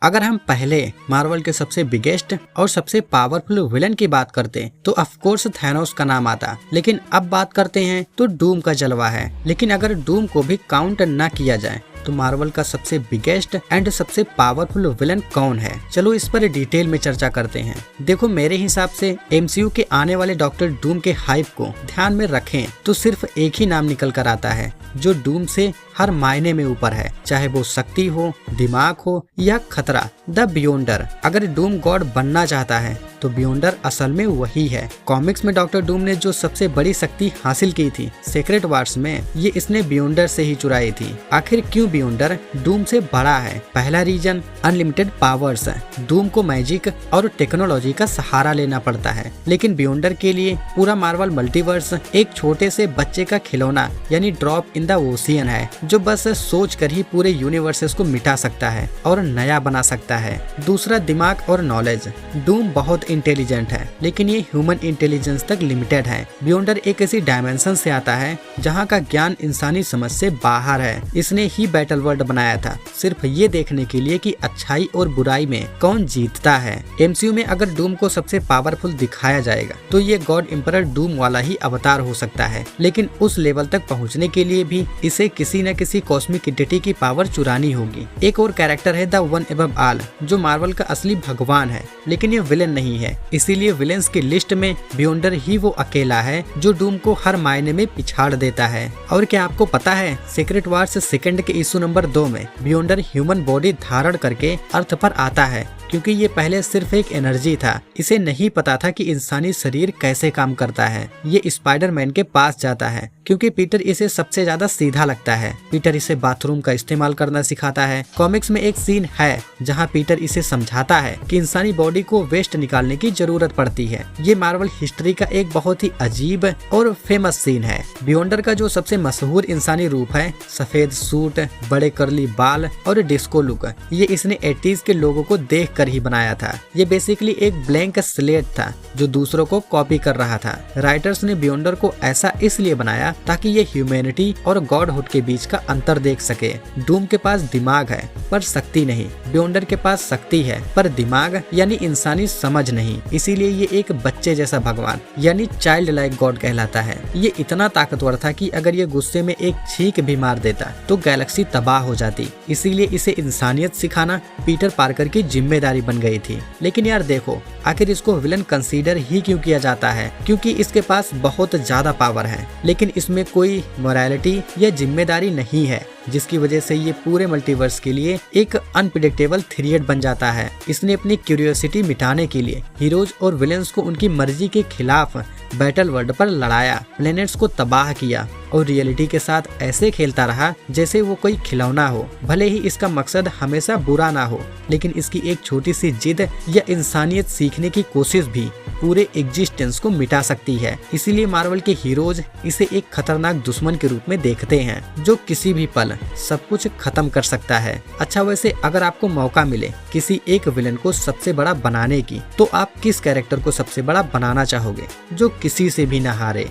अगर हम पहले मार्वल के सबसे बिगेस्ट और सबसे पावरफुल विलन की बात करते तो ऑफ कोर्स थैनोस का नाम आता, लेकिन अब बात करते हैं तो डूम का जलवा है। लेकिन अगर डूम को भी काउंट न किया जाए तो मार्वल का सबसे बिगेस्ट एंड सबसे पावरफुल विलन कौन है, चलो इस पर डिटेल में चर्चा करते हैं। देखो, मेरे हिसाब से एमसीयू के आने वाले डॉक्टर डूम के हाइप को ध्यान में रखें तो सिर्फ एक ही नाम निकल कर आता है जो डूम से हर मायने में ऊपर है, चाहे वो शक्ति हो, दिमाग हो या खतरा, द बियोंडर। अगर डूम गॉड बनना चाहता है तो बियोंडर असल में वही है। कॉमिक्स में डॉक्टर डूम ने जो सबसे बड़ी शक्ति हासिल की थी सीक्रेट वार्स में, ये इसने बियोंडर से ही चुराई थी। आखिर क्यों बियोंडर डूम से बड़ा है? पहला रीजन अनलिमिटेड पावर्स है। डूम को मैजिक और टेक्नोलॉजी का सहारा लेना पड़ता है, लेकिन बियोंडर के लिए पूरा मार्वल मल्टीवर्स एक छोटे से बच्चे का खिलौना यानी ड्रॉप इन द ओशियन है, जो बस सोच कर ही पूरे यूनिवर्सेस को मिटा सकता है और नया बना सकता है। दूसरा दिमाग और नॉलेज। डूम बहुत इंटेलिजेंट है, लेकिन ये ह्यूमन इंटेलिजेंस तक लिमिटेड है। बियोंडर एक ऐसी डायमेंशन से आता है जहाँ का ज्ञान इंसानी समझ से बाहर है। इसने ही बैटल वर्ल्ड बनाया था सिर्फ ये देखने के लिए कि अच्छाई और बुराई में कौन जीतता है। एमसीयू में अगर डूम को सबसे पावरफुल दिखाया जाएगा तो ये गॉड एम्परर डूम वाला ही अवतार हो सकता है, लेकिन उस लेवल तक पहुँचने के लिए भी इसे किसी न किसी कॉस्मिक एंटिटी की पावर चुरानी होगी। एक और कैरेक्टर है द वन अबव ऑल, जो मार्वल का असली भगवान है, लेकिन ये विलेन नहीं है। इसीलिए विलेंस की लिस्ट में बियोंडर ही वो अकेला है जो डूम को हर मायने में पिछाड़ देता है। और क्या आपको पता है, सीक्रेट वार्स सेकंड के इशू नंबर 2 में बियोंडर ह्यूमन बॉडी धारण करके अर्थ पर आता है, क्योंकि ये पहले सिर्फ एक एनर्जी था। इसे नहीं पता था कि इंसानी शरीर कैसे काम करता है। ये स्पाइडरमैन के पास जाता है क्योंकि पीटर इसे सबसे ज्यादा सीधा लगता है। पीटर इसे बाथरूम का इस्तेमाल करना सिखाता है। कॉमिक्स में एक सीन है जहां पीटर इसे समझाता है कि इंसानी बॉडी को वेस्ट निकालने की जरूरत पड़ती है। ये मार्वल हिस्ट्री का एक बहुत ही अजीब और फेमस सीन है। बियोंडर का जो सबसे मशहूर इंसानी रूप है, सफेद सूट, बड़े कर्ली बाल और डिस्को लुक, ये इसने 80s के लोगों को देख कर ही बनाया था। ये बेसिकली एक ब्लैंक स्लेट था जो दूसरों को कॉपी कर रहा था। राइटर्स ने बियोंडर को ऐसा इसलिए बनाया ताकि ये ह्यूमैनिटी और गॉडहुड के बीच का अंतर देख सके। डूम के पास दिमाग है पर शक्ति नहीं, बियोंडर के पास शक्ति है पर दिमाग यानी इंसानी समझ नहीं। इसीलिए ये एक बच्चे जैसा भगवान यानी चाइल्ड लाइक गॉड कहलाता है। ये इतना ताकतवर था कि अगर ये गुस्से में एक छींक भी मार देता तो गैलेक्सी तबाह हो जाती। इसीलिए इसे इंसानियत सिखाना पीटर पार्कर की जिम्मेदारी बन गई थी। लेकिन यार देखो, आखिर इसको विलन कंसीडर ही क्यों किया जाता है? क्योंकि इसके पास बहुत ज्यादा पावर है, लेकिन इसमें कोई मोरालिटी या जिम्मेदारी नहीं है, जिसकी वजह से ये पूरे मल्टीवर्स के लिए एक अनप्रेडिक्टेबल थ्रेट बन जाता है। इसने अपनी क्यूरियोसिटी मिटाने के लिए हीरोज और विलेंस को उनकी मर्जी के खिलाफ बैटल वर्ल्ड पर लड़ाया, प्लैनेट्स को तबाह किया और रियलिटी के साथ ऐसे खेलता रहा जैसे वो कोई खिलौना हो। भले ही इसका मकसद हमेशा बुरा ना हो, लेकिन इसकी एक छोटी सी जिद या इंसानियत सीखने की कोशिश भी पूरे एग्जिस्टेंस को मिटा सकती है। इसीलिए मार्वल के हीरोज इसे एक खतरनाक दुश्मन के रूप में देखते हैं जो किसी भी पल सब कुछ खत्म कर सकता है। अच्छा, वैसे अगर आपको मौका मिले किसी एक विलन को सबसे बड़ा बनाने की, तो आप किस कैरेक्टर को सबसे बड़ा बनाना चाहोगे जो किसी से भी ना हारे?